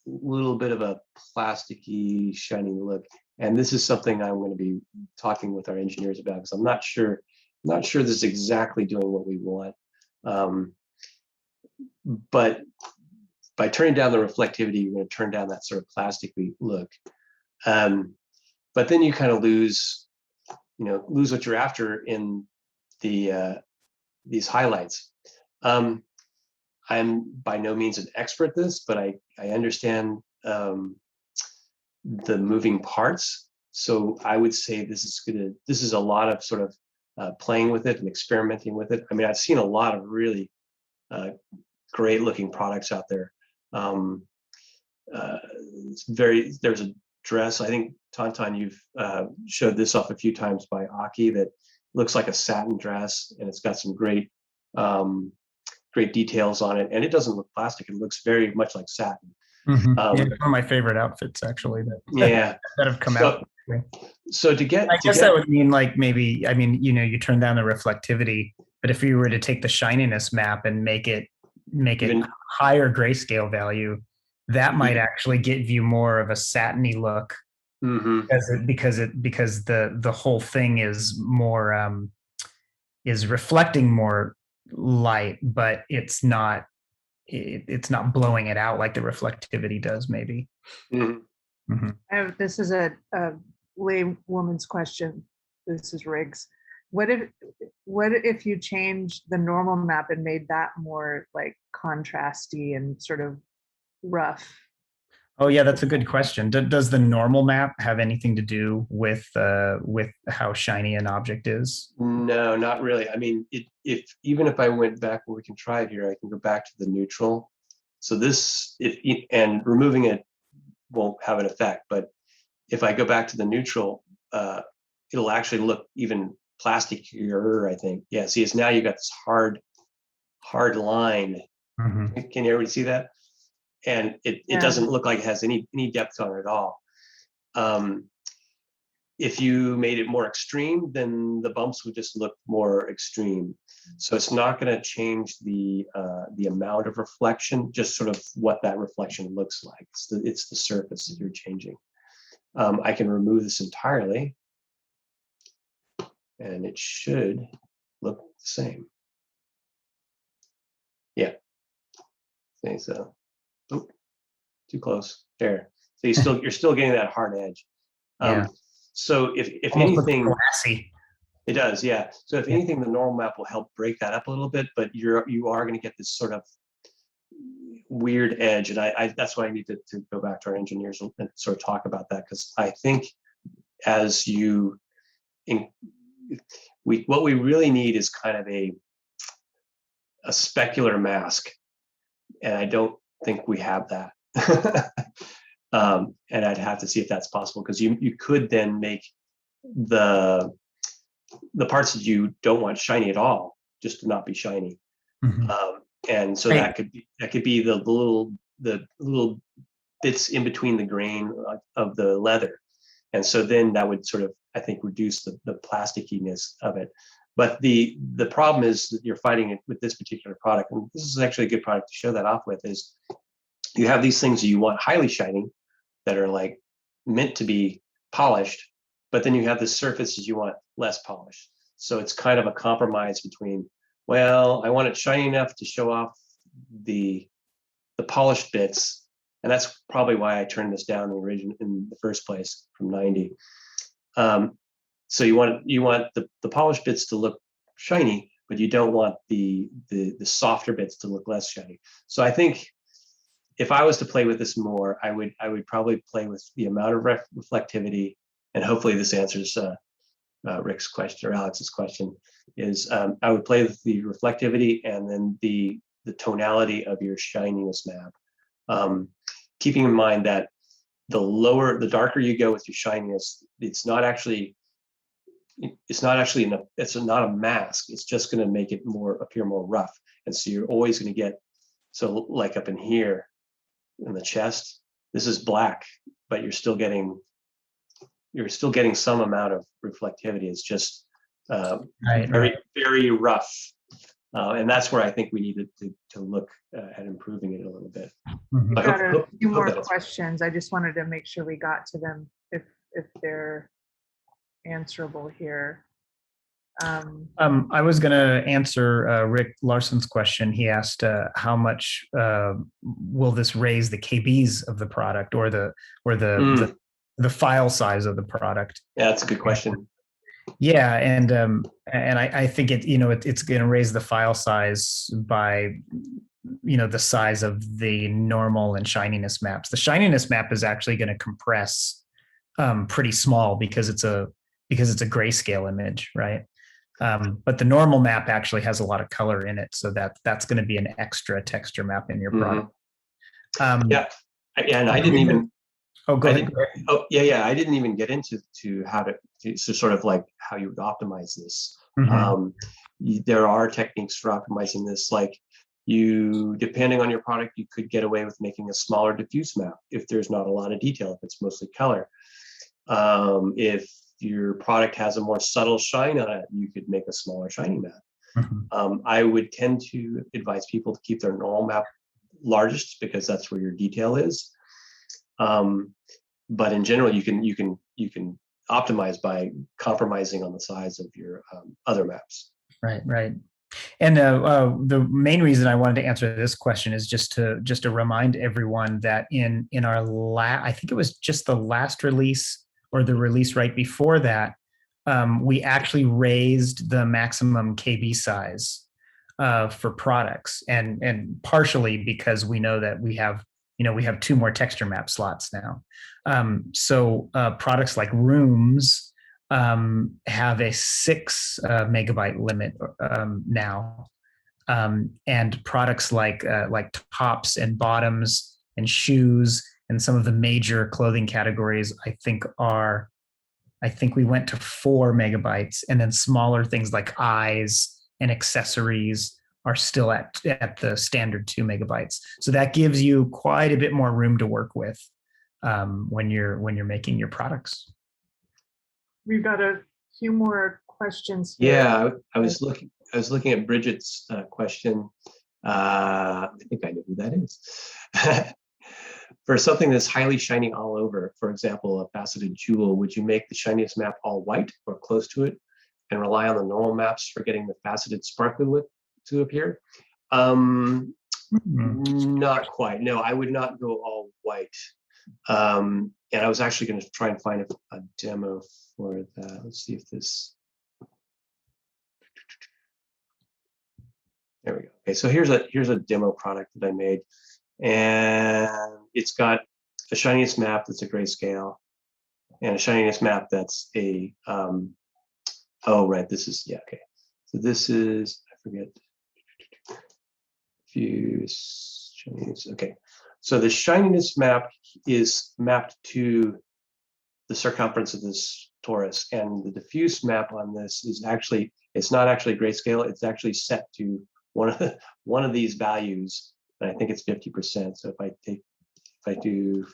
little bit of a plasticky, shiny look. And this is something I'm going to be talking with our engineers about, because I'm not sure this is exactly doing what we want. But by turning down the reflectivity, you're going to turn down that sort of plasticky look. But then you kind of lose what you're after in these highlights. I'm by no means an expert at this, but I understand the moving parts. So I would say this is a lot of sort of playing with it and experimenting with it. I mean, I've seen a lot of really great looking products out there. There's a dress, I think Tauntaun, you've showed this off a few times by Aki, that looks like a satin dress, and it's got some great details on it, and it doesn't look plastic. It looks very much like satin. Mm-hmm. One of my favorite outfits, actually, that have come out. So that would mean you turn down the reflectivity, but if you were to take the shininess map and make it higher grayscale value, that might actually give you more of a satiny look. Mm-hmm. because the whole thing is more is reflecting more light, but it's not blowing it out like the reflectivity does, maybe. Mm-hmm. Mm-hmm. This is a laywoman's question. This is Riggs. What if you changed the normal map and made that more like contrasty and sort of rough? Oh yeah, that's a good question. Does the normal map have anything to do with how shiny an object is? No, not really. I mean, even if I went back, we can try it here. I can go back to the neutral. So and removing it won't have an effect. But if I go back to the neutral, it'll actually look even plasticier, I think. Yeah. See, it's now you got this hard line. Mm-hmm. Can everybody see that? And it doesn't look like it has any depth on it at all. If you made it more extreme, then the bumps would just look more extreme. So it's not going to change the amount of reflection, just sort of what that reflection looks like. It's the surface that you're changing. I can remove this entirely, and it should look the same. Yeah. Okay, so. Oh, too close there. So you're still getting that hard edge. So if anything, It does, yeah. So if anything, the normal map will help break that up a little bit, but you are going to get this sort of weird edge, and I that's why I need to go back to our engineers and sort of talk about that, because I think as you in, what we really need is kind of a specular mask, and I don't think we have that. And I'd have to see if that's possible, because you could then make the parts that you don't want shiny at all just to not be shiny. Mhm. And so Right. that could be the little bits in between the grain of the leather, and so then that would sort of, I think, reduce the plasticiness of it. But the problem is that you're fighting it with this particular product, and this is actually a good product to show that off with. Is you have these things that you want highly shiny that are like meant to be polished, but then you have the surfaces you want less polished. So it's kind of a compromise between, well, I want it shiny enough to show off the polished bits, and that's probably why I turned this down in the first place from 90. So you want the polished bits to look shiny, but you don't want the softer bits to look less shiny. So I think if I was to play with this more, I would probably play with the amount of reflectivity, and hopefully this answers Rick's question or Alex's question. Is I would play with the reflectivity and then the tonality of your shininess map, keeping in mind that the darker you go with your shininess, it's not actually it's not a mask. It's just going to make it appear more rough, and so you're always going to get, so like up in here in the chest, this is black, but you're still getting some amount of reflectivity. It's just very very rough, and that's where I think we need to look at improving it a little bit. Mhm. We've got a few more that's questions. I just wanted to make sure we got to them if they're answerable here. I was going to answer Rick Larson's question. He asked how much will this raise the KBs of the product, or the file size of the product? Yeah, that's a good question. Yeah, and I think it's going to raise the file size by the size of the normal and shininess maps. The shininess map is actually going to compress pretty small because it's a grayscale image, right? But the normal map actually has a lot of color in it, so that's going to be an extra texture map in your product. Yeah, and I didn't even. Oh, go ahead. I didn't even get into how to sort of like how you would optimize this. Mm-hmm. There are techniques for optimizing this, like depending on your product, you could get away with making a smaller diffuse map if there's not a lot of detail, if it's mostly color. If your product has a more subtle shine on it, you could make a smaller shiny map. Mm-hmm. I would tend to advise people to keep their normal map largest, because that's where your detail is. But in general, you can optimize by compromising on the size of your other maps. Right. And the main reason I wanted to answer this question is just to remind everyone that in our I think it was just the last release or the release right before that, we actually raised the maximum KB size for products, and partially because we know that we have 2 more texture map slots now. So products like rooms have a 6 megabyte limit now, and products like tops and bottoms and shoes and some of the major clothing categories, I think we went to 4 megabytes, and then smaller things like eyes and accessories are still at the standard 2 megabytes. So that gives you quite a bit more room to work with when you're making your products. We've got a few more questions here. Yeah, I was looking at Bridget's question. I think I know who that is. For something that's highly shiny all over, for example, a faceted jewel, would you make the shiniest map all white or close to it, and rely on the normal maps for getting the faceted sparkly look to appear? Not quite. No, I would not go all white. And I was actually going to try and find a demo for that. Let's see if this. There we go. Okay, so here's a demo product that I made, and it's got a shininess map that's a grayscale, and a shininess map that's a oh right, this is okay. So this is, I forget, diffuse shininess. Okay, so the shininess map is mapped to the circumference of this torus, and the diffuse map on this is actually, it's not actually grayscale, it's actually set to one of these values, and I think it's 50%. So if I do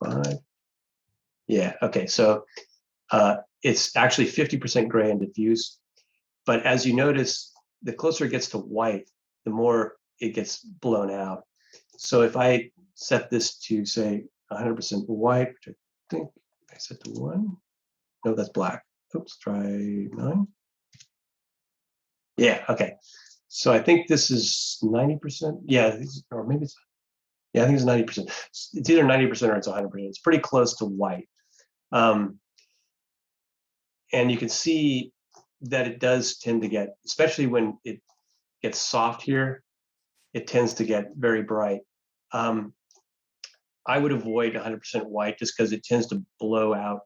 5, yeah, okay, so it's actually 50% gray and diffuse, but as you notice, the closer it gets to white, the more it gets blown out. So if I set this to say 100% white, which I think I set to 1, no, that's black. Oops, try 9. Yeah, okay. So I think this is 90%. Yeah, or maybe it's, yeah, I think it's 90%. It's either 90% or it's 100%. It's pretty close to white. And you can see that it does tend to get, especially when it gets soft here, it tends to get very bright. I would avoid 100% white just because it tends to blow out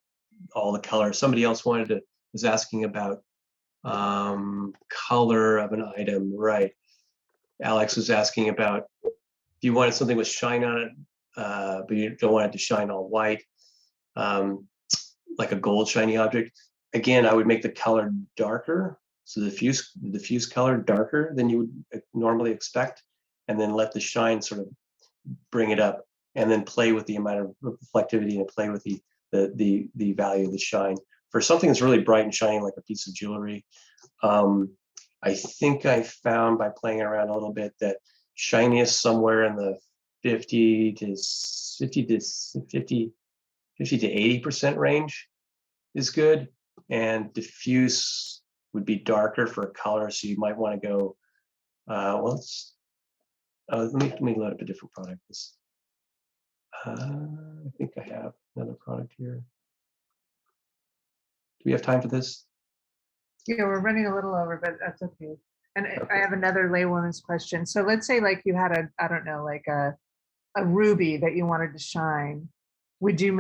all the color. Somebody else was asking about color of an item, right? Alex was asking about if you wanted something with shine on it, but you don't want it to shine all white, like a gold shiny object. Again, I would make the color darker, so the diffuse color darker than you would normally expect, and then let the shine sort of bring it up, and then play with the amount of reflectivity and play with the value of the shine. For something that's really bright and shiny, like a piece of jewelry, I think I found by playing around a little bit that shiniest somewhere in the 50 to 80% range is good, and diffuse would be darker for a color, so you might want to go. Well, let me load up a different product. I think I have another product here. Do we have time for this? Yeah, we're running a little over, but that's okay. And Okay. I have another laywoman's question. So let's say like you had I don't know, like a ruby that you wanted to shine. You'd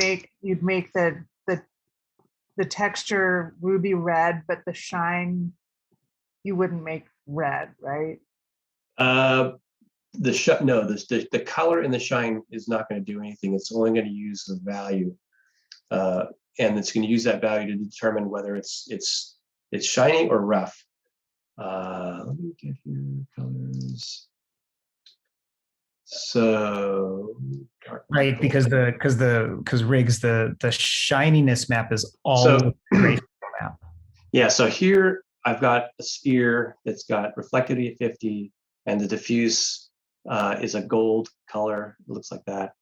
make the texture ruby red, but the shine you wouldn't make red, right? No, the color in the shine is not going to do anything. It's only going to use the value, and it's going to use that value to determine whether it's shiny or rough. Let me get here colors. So Right, because Riggs, the shininess map is all So- grayscale map. yeah, so here I've got a sphere that's got reflectivity at 50, and the diffuse is a gold color. It looks like that,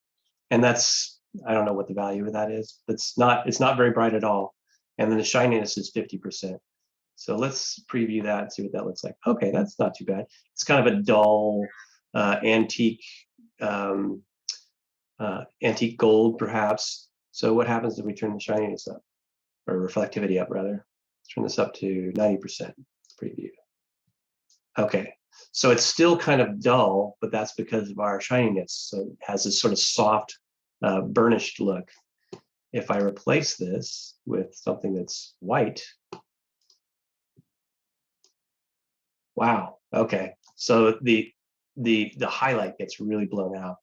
and that's, I don't know what the value of that is. It's not very bright at all, and then the shininess is 50%. So let's preview that and see what that looks like. Okay, that's not too bad. It's kind of a dull antique antique gold, perhaps. So what happens if we turn the shininess up, or reflectivity up rather? Let's turn this up to 90% preview. Okay, so it's still kind of dull, but that's because of our shininess. So it has this sort of soft, burnished look. If I replace this with something that's white, wow, okay. So the highlight gets really blown out.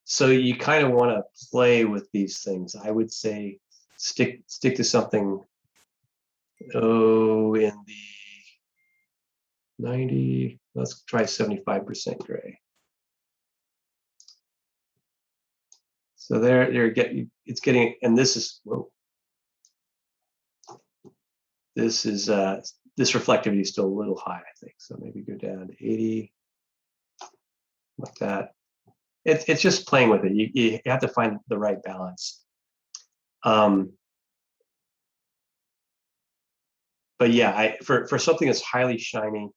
So you kind of want to play with these things. I would say stick to something, in the 90, let's try 75% gray. So it's getting, and this is, whoa. This is, this reflectivity is still a little high, I think. So maybe go down to 80, like that. It's just playing with it. You have to find the right balance. But yeah, for something that's highly shiny,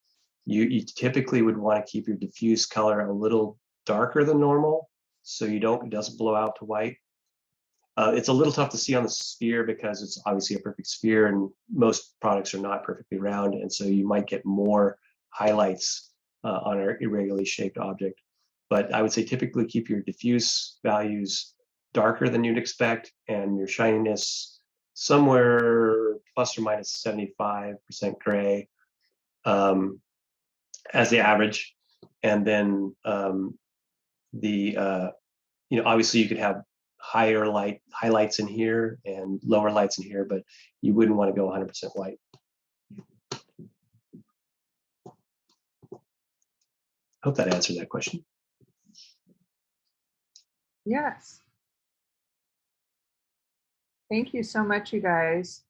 you typically would want to keep your diffuse color a little darker than normal, so it doesn't blow out to white. It's a little tough to see on the sphere because it's obviously a perfect sphere, and most products are not perfectly round, and so you might get more highlights on our irregularly shaped object. But I would say typically keep your diffuse values darker than you'd expect, and your shininess somewhere plus or minus 75% gray as the average. And then obviously you could have higher highlights in here and lower lights in here, but you wouldn't want to go 100% white. Hope that answered that question. Yes. Thank you so much, you guys,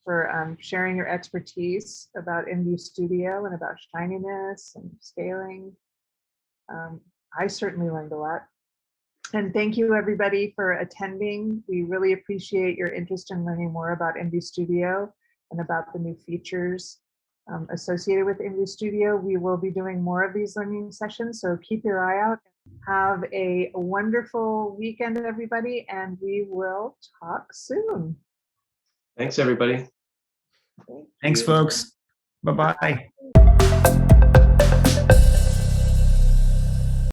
for sharing your expertise about IMVU Studio and about shininess and scaling. I certainly learned a lot. And thank you, everybody, for attending. We really appreciate your interest in learning more about IMVU Studio and about the new features associated with IMVU Studio. We will be doing more of these learning sessions, so keep your eye out. Have a wonderful weekend, everybody, and we will talk soon. Thanks, everybody. Thanks, folks. Bye-bye.